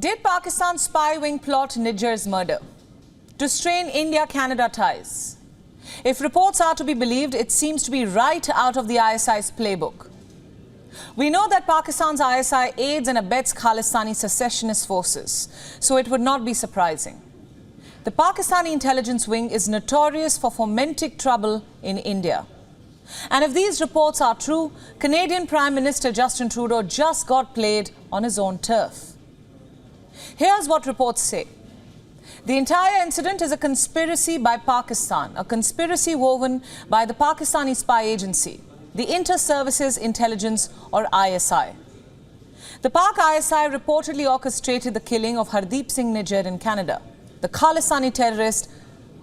Did Pakistan's spy wing plot Nijjar's murder to strain India-Canada ties? If reports are to be believed, it seems to be right out of the ISI's playbook. We know that Pakistan's ISI aids and abets Khalistani secessionist forces, so it would not be surprising. The Pakistani intelligence wing is notorious for fomenting trouble in India. And if these reports are true, Canadian Prime Minister Justin Trudeau just got played on his own turf. Here's what reports say. The entire incident is a conspiracy by Pakistan, a conspiracy woven by the Pakistani spy agency, the Inter-Services Intelligence or ISI. The Pak ISI reportedly orchestrated the killing of Hardeep Singh Nijjar in Canada, the Khalistani terrorist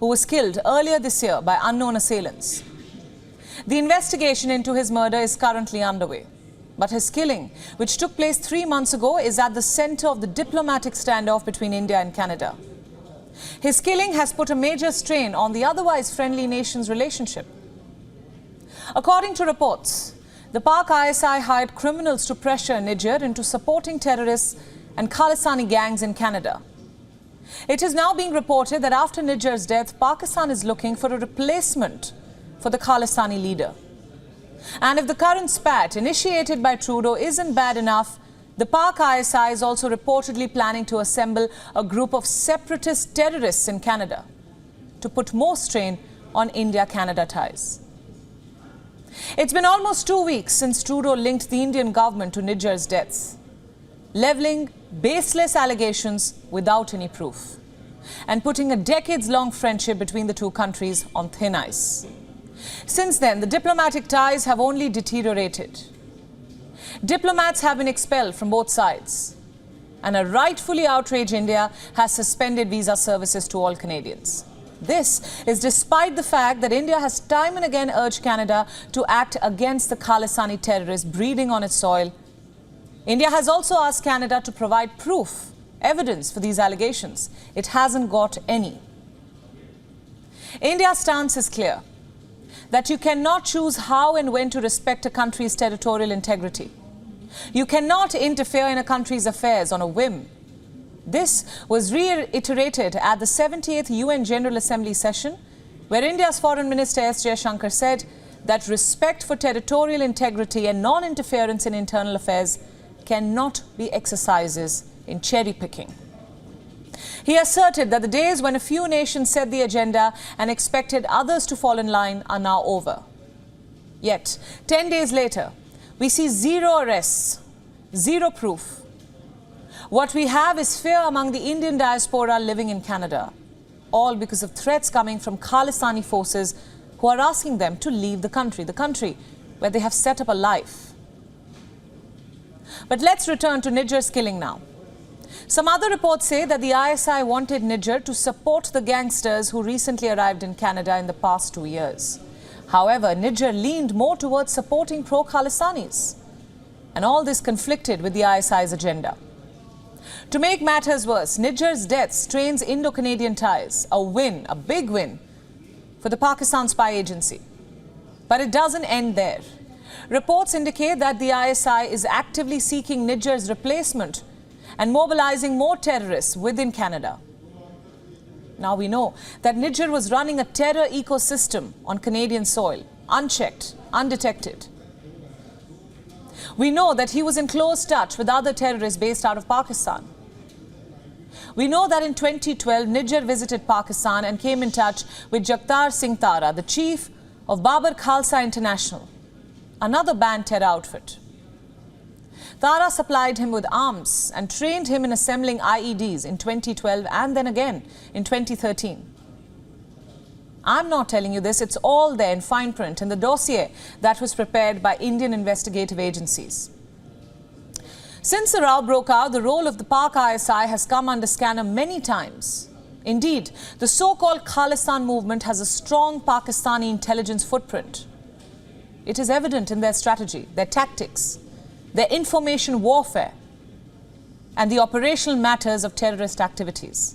who was killed earlier this year by unknown assailants. The investigation into his murder is currently underway. But his killing, which took place 3 months ago, is at the center of the diplomatic standoff between India and Canada. His killing has put a major strain on the otherwise friendly nations' relationship. According to reports, the Pak ISI hired criminals to pressure Nijjar into supporting terrorists and Khalistani gangs in Canada. It is now being reported that after Nijjar's death, Pakistan is looking for a replacement for the Khalistani leader. And if the current spat initiated by Trudeau isn't bad enough, the Pak ISI is also reportedly planning to assemble a group of separatist terrorists in Canada to put more strain on India-Canada ties. It's been almost 2 weeks since Trudeau linked the Indian government to Nijjar's death, levelling baseless allegations without any proof, and putting a decades-long friendship between the two countries on thin ice. Since then, the diplomatic ties have only deteriorated. Diplomats have been expelled from both sides, and a rightfully outraged India has suspended visa services to all Canadians. This is despite the fact that India has time and again urged Canada to act against the Khalistani terrorists breeding on its soil. India has also asked Canada to provide proof, evidence for these allegations. It hasn't got any. India's stance is clear, that you cannot choose how and when to respect a country's territorial integrity. You cannot interfere in a country's affairs on a whim. This was reiterated at the 78th UN General Assembly session, where India's Foreign Minister S. Jaishankar said that respect for territorial integrity and non-interference in internal affairs cannot be exercises in cherry-picking. He asserted that the days when a few nations set the agenda and expected others to fall in line are now over. Yet, 10 days later, we see zero arrests, zero proof. What we have is fear among the Indian diaspora living in Canada, all because of threats coming from Khalistani forces who are asking them to leave the country where they have set up a life. But let's return to Nijjar's killing now. Some other reports say that the ISI wanted Nijjar to support the gangsters who recently arrived in Canada in the past 2 years. However, Nijjar leaned more towards supporting pro-Khalistanis. And all this conflicted with the ISI's agenda. To make matters worse, Nijjar's death strains Indo-Canadian ties, a win, a big win, for the Pakistan spy agency. But it doesn't end there. Reports indicate that the ISI is actively seeking Nijjar's replacement and mobilizing more terrorists within Canada. Now we know that Nijjar was running a terror ecosystem on Canadian soil, unchecked, undetected. We know that he was in close touch with other terrorists based out of Pakistan. We know that in 2012, Nijjar visited Pakistan and came in touch with Jagtar Singh Tara, the chief of Babar Khalsa International, another banned terror outfit. Tara supplied him with arms and trained him in assembling IEDs in 2012 and then again in 2013. I'm not telling you this, it's all there in fine print in the dossier that was prepared by Indian investigative agencies. Since the row broke out, the role of the Pak ISI has come under scanner many times. Indeed, the so-called Khalistan movement has a strong Pakistani intelligence footprint. It is evident in their strategy, their tactics, their information warfare, and the operational matters of terrorist activities.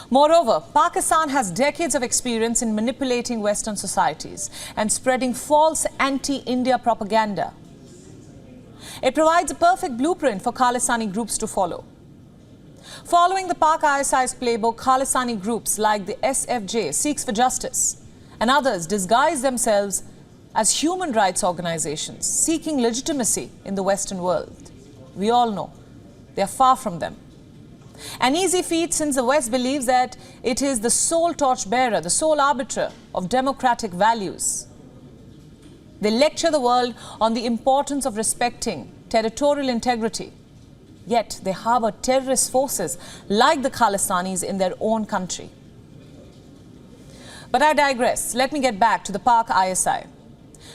Moreover, Pakistan has decades of experience in manipulating Western societies and spreading false anti-India propaganda. It provides a perfect blueprint for Khalistani groups to follow. Following the Pak ISI's playbook, Khalistani groups like the SFJ, Sikhs for Justice, and others disguise themselves as human rights organizations seeking legitimacy in the Western world. We all know they are far from them. An easy feat, since the West believes that it is the sole torchbearer, the sole arbiter of democratic values. They lecture the world on the importance of respecting territorial integrity. Yet they harbor terrorist forces like the Khalistanis in their own country. But I digress. Let me get back to the Pak ISI.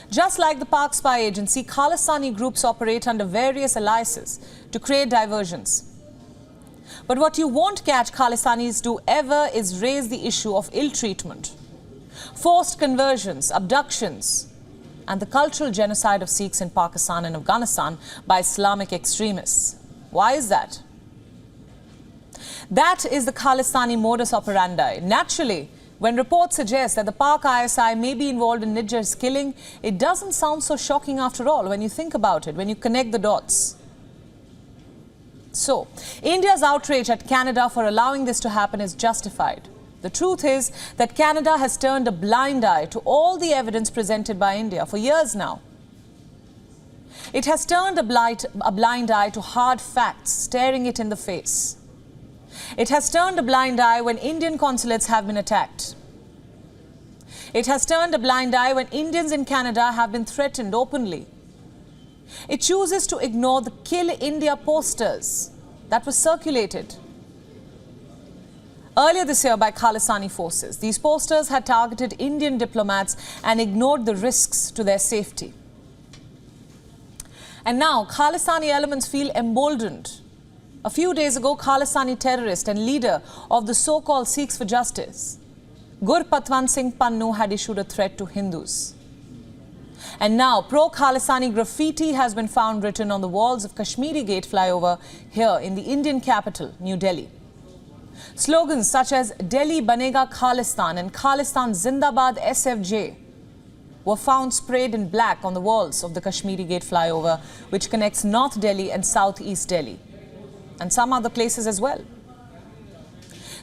Just like the Pak spy agency, Khalistani groups operate under various aliases to create diversions. But what you won't catch Khalistanis do ever is raise the issue of ill treatment, forced conversions, abductions, and the cultural genocide of Sikhs in Pakistan and Afghanistan by Islamic extremists. Why is that? That is the Khalistani modus operandi. Naturally, when reports suggest that the Pak ISI may be involved in Nijjar's killing, it doesn't sound so shocking after all when you think about it, when you connect the dots. So, India's outrage at Canada for allowing this to happen is justified. The truth is that Canada has turned a blind eye to all the evidence presented by India for years now. It has turned a blind eye to hard facts, staring it in the face. It has turned a blind eye when Indian consulates have been attacked. It has turned a blind eye when Indians in Canada have been threatened openly. It chooses to ignore the Kill India posters that were circulated earlier this year by Khalistani forces. These posters had targeted Indian diplomats and ignored the risks to their safety. And now Khalistani elements feel emboldened. A few days ago, Khalistani terrorist and leader of the so-called Sikhs for Justice, Gurpatwant Singh Pannu, had issued a threat to Hindus. And now, pro-Khalistani graffiti has been found written on the walls of Kashmiri Gate flyover here in the Indian capital, New Delhi. Slogans such as Delhi Banega Khalistan and Khalistan Zindabad SFJ were found sprayed in black on the walls of the Kashmiri Gate flyover, which connects North Delhi and Southeast Delhi, and some other places as well.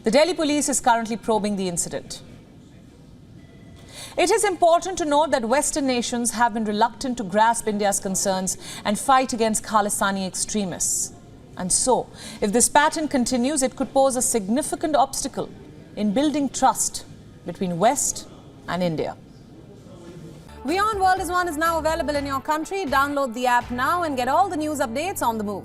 The Delhi police is currently probing the incident. It is important to note that Western nations have been reluctant to grasp India's concerns and fight against Khalistani extremists. And so, if this pattern continues, it could pose a significant obstacle in building trust between West and India. WION World is now available in your country. Download the app now and get all the news updates on the move.